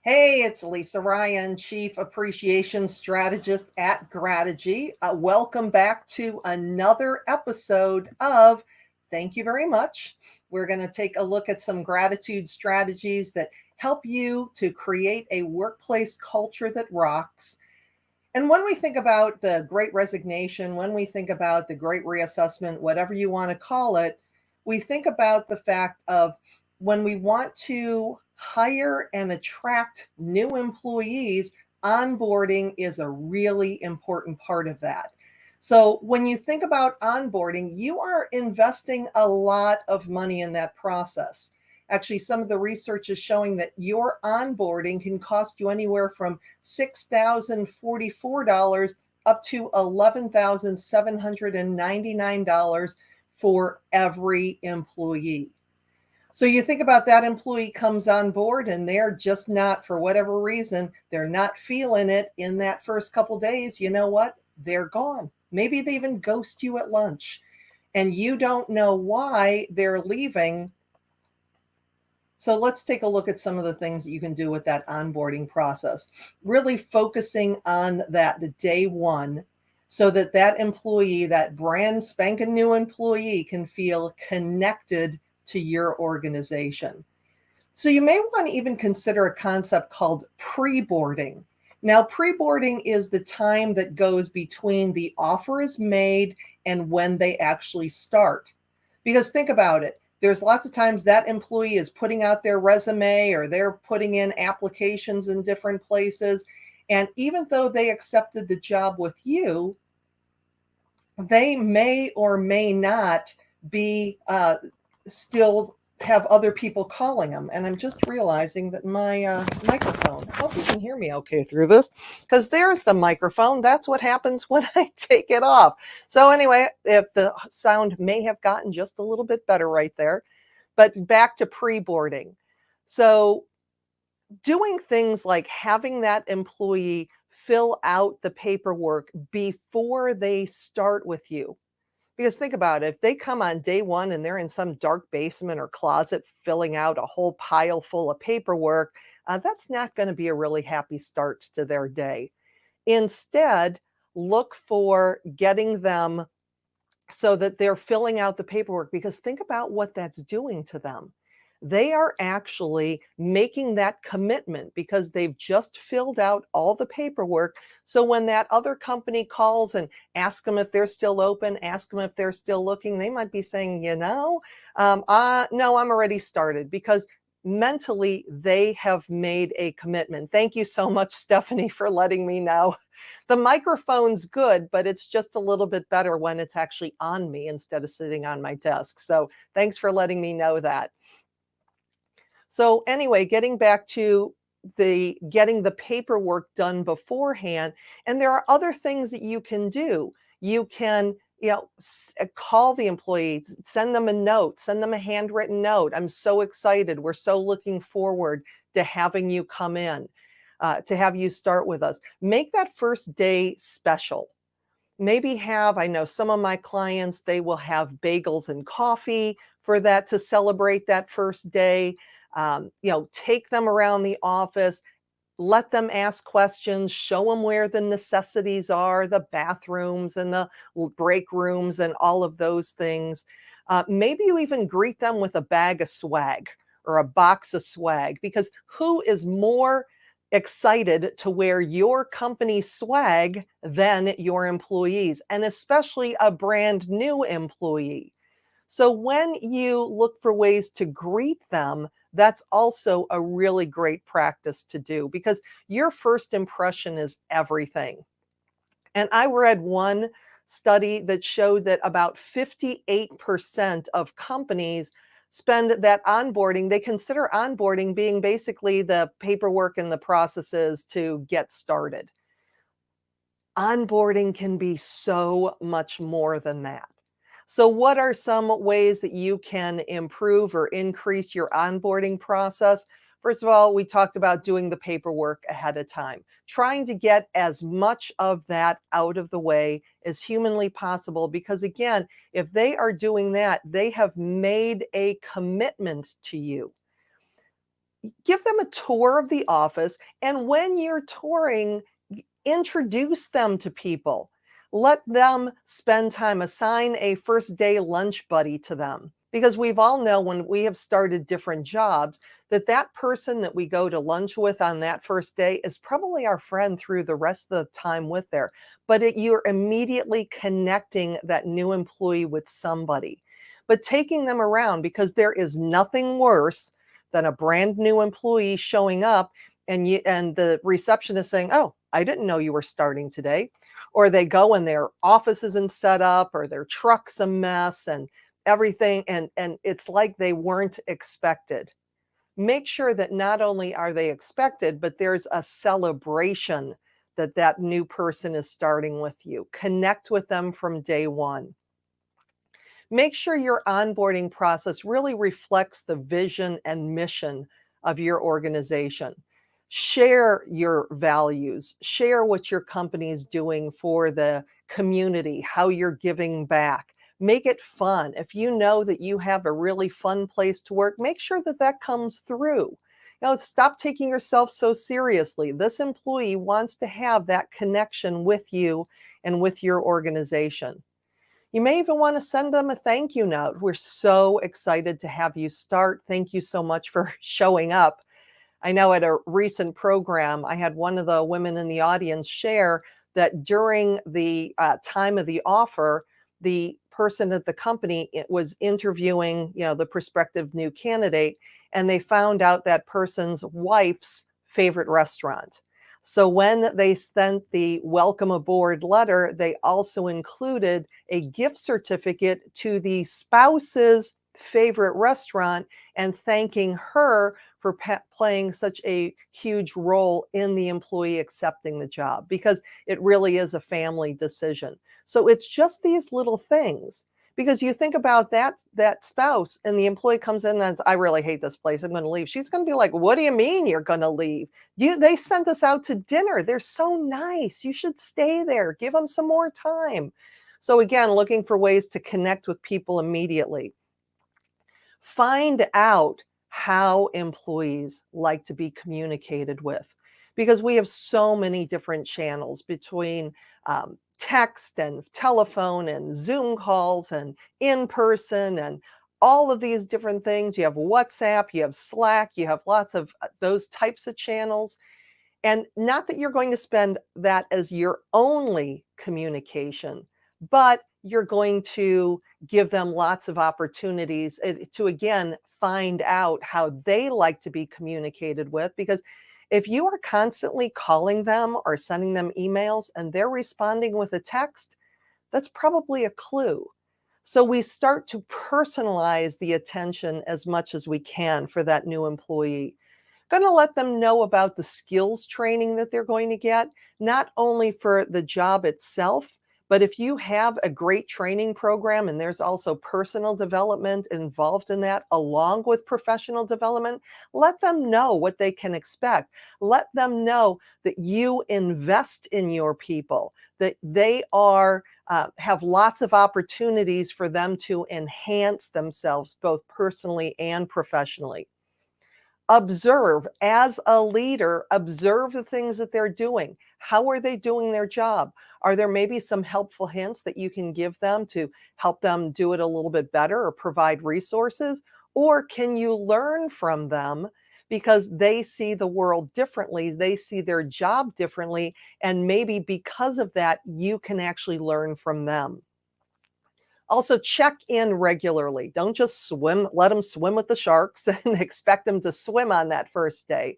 Hey, it's Lisa Ryan, Chief Appreciation Strategist at Grategy. Welcome back to another episode of Thank You Very Much. We're going to take a look at some gratitude strategies that help you to create a workplace culture that rocks. And when we think about the great resignation, when we think about the great reassessment, whatever you want to call it, we think about the fact of when we want to hire and attract new employees, onboarding is a really important part of that. So when you think about onboarding, you are investing a lot of money in that process. Actually, some of the research is showing that your onboarding can cost you anywhere from $6,044 up to $11,799 for every employee. So you think about that employee comes on board and they're just not, for whatever reason, they're not feeling it in that first couple days. You know what? They're gone. Maybe they even ghost you at lunch and you don't know why they're leaving. So let's take a look at some of the things that you can do with that onboarding process. Really focusing on that day one so that that employee, that brand spanking new employee, can feel connected to your organization. So you may want to even consider a concept called pre-boarding. Now, pre-boarding is the time that goes between the offer is made and when they actually start. Because think about it. There's lots of times that employee is putting out their resume or they're putting in applications in different places. And even though they accepted the job with you, they may or may not be still have other people calling them. And I'm just realizing that my microphone, I hope you can hear me okay through this, because there's the microphone. That's what happens when I take it off. So anyway, if the sound may have gotten just a little bit better right there, but back to pre-boarding. So doing things like having that employee fill out the paperwork before they start with you. Because think about it, if they come on day one and they're in some dark basement or closet filling out a whole pile full of paperwork, that's not going to be a really happy start to their day. Instead, look for getting them so that they're filling out the paperwork, because think about what that's doing to them. They are actually making that commitment because they've just filled out all the paperwork. So when that other company calls and asks them if they're still open, ask them if they're still looking, they might be saying, no, I'm already started, because mentally they have made a commitment. Thank you so much, Stephanie, for letting me know. The microphone's good, but it's just a little bit better when it's actually on me instead of sitting on my desk. So thanks for letting me know that. So anyway, getting back to getting the paperwork done beforehand, and there are other things that you can do. You can, call the employees, send them a note, send them a handwritten note. I'm so excited. We're so looking forward to having you come in, to have you start with us. Make that first day special. Maybe I know some of my clients, they will have bagels and coffee for that, to celebrate that first day. Take them around the office, let them ask questions, show them where the necessities are, the bathrooms and the break rooms and all of those things. Maybe you even greet them with a bag of swag or a box of swag, because who is more excited to wear your company's swag than your employees, and especially a brand new employee. So when you look for ways to greet them, that's also a really great practice to do, because your first impression is everything. And I read one study that showed that about 58% of companies spend that onboarding, they consider onboarding being basically the paperwork and the processes to get started. Onboarding can be so much more than that. So what are some ways that you can improve or increase your onboarding process? First of all, we talked about doing the paperwork ahead of time, trying to get as much of that out of the way as humanly possible, because again, if they are doing that, they have made a commitment to you. give them a tour of the office. And when you're touring, introduce them to people. Let them spend time, assign a first day lunch buddy to them. Because we've all know when we have started different jobs that that person that we go to lunch with on that first day is probably our friend through the rest of the time with there. But you're immediately connecting that new employee with somebody. But taking them around, because there is nothing worse than a brand new employee showing up and the receptionist saying, "Oh, I didn't know you were starting today." Or they go and their office isn't set up or their truck's a mess and everything, and it's like they weren't expected. Make sure that not only are they expected, but there's a celebration that that new person is starting with you. Connect with them from day one. Make sure your onboarding process really reflects the vision and mission of your organization. Share your values, share what your company is doing for the community, how you're giving back. Make it fun. If you know that you have a really fun place to work, make sure that that comes through. Stop taking yourself so seriously. This employee wants to have that connection with you and with your organization. You may even want to send them a thank you note. We're so excited to have you start. Thank you so much for showing up. I know at a recent program, I had one of the women in the audience share that during the time of the offer, the person at the company was interviewing, the prospective new candidate, and they found out that person's wife's favorite restaurant. So when they sent the welcome aboard letter, they also included a gift certificate to the spouse's favorite restaurant and thanking her for playing such a huge role in the employee accepting the job, because it really is a family decision. So it's just these little things, because you think about that spouse and the employee comes in and says, "I really hate this place, I'm going to leave." She's going to be like, "What do you mean you're going to leave? They sent us out to dinner. They're so nice. You should stay there. Give them some more time." So again, looking for ways to connect with people immediately. Find out how employees like to be communicated with, because we have so many different channels between text and telephone and Zoom calls and in person and all of these different things. You have WhatsApp, you have Slack, you have lots of those types of channels. And not that you're going to spend that as your only communication, but you're going to give them lots of opportunities to, again, find out how they like to be communicated with. Because if you are constantly calling them or sending them emails and they're responding with a text, that's probably a clue. So we start to personalize the attention as much as we can for that new employee. Going to let them know about the skills training that they're going to get, not only for the job itself, but if you have a great training program and there's also personal development involved in that, along with professional development, let them know what they can expect. Let them know that you invest in your people, that they are have lots of opportunities for them to enhance themselves, both personally and professionally. Observe as a leader, observe the things that they're doing. How are they doing their job? Are there maybe some helpful hints that you can give them to help them do it a little bit better or provide resources? Or can you learn from them because they see the world differently? They see their job differently. And maybe because of that, you can actually learn from them. Also, check in regularly. Don't just swim, let them swim with the sharks and expect them to swim on that first day.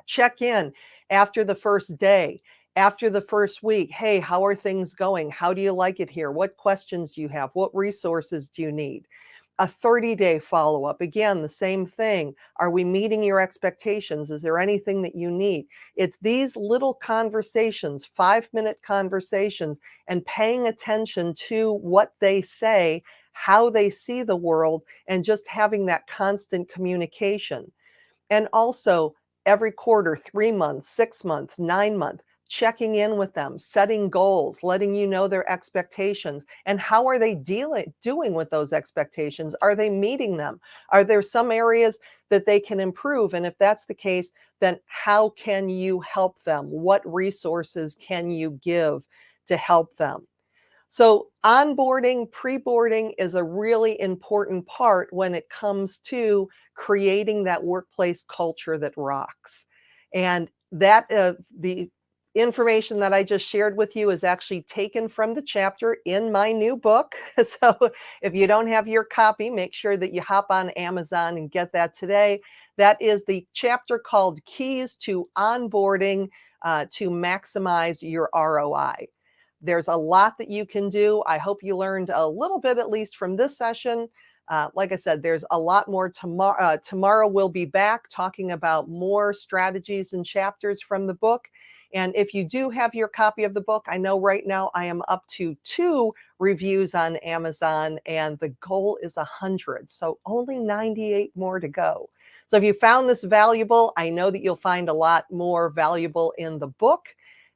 Check in after the first day, after the first week. Hey, how are things going? How do you like it here? What questions do you have? What resources do you need? A 30-day follow-up. Again, the same thing. Are we meeting your expectations? Is there anything that you need? It's these little conversations, 5-minute conversations, and paying attention to what they say, how they see the world, and just having that constant communication. And also every quarter, 3 months, 6 months, 9 months, checking in with them, setting goals, letting you know their expectations, and how are they doing with those expectations? Are they meeting them? Are there some areas that they can improve? And if that's the case, then how can you help them? What resources can you give to help them? So, onboarding, pre-boarding is a really important part when it comes to creating that workplace culture that rocks. And that the information that I just shared with you is actually taken from the chapter in my new book. So, if you don't have your copy, make sure that you hop on Amazon and get that today. That is the chapter called Keys to Onboarding to Maximize Your ROI. There's a lot that you can do. I hope you learned a little bit, at least from this session. Like I said, there's a lot more tomorrow. Tomorrow we'll be back talking about more strategies and chapters from the book. And if you do have your copy of the book, I know right now I am up to 2 reviews on Amazon, and the goal is 100. So only 98 more to go. So if you found this valuable, I know that you'll find a lot more valuable in the book.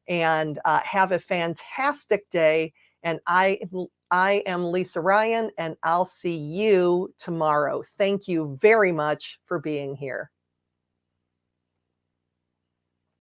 And have a fantastic day. And I am Lisa Ryan, and I'll see you tomorrow. Thank you very much for being here.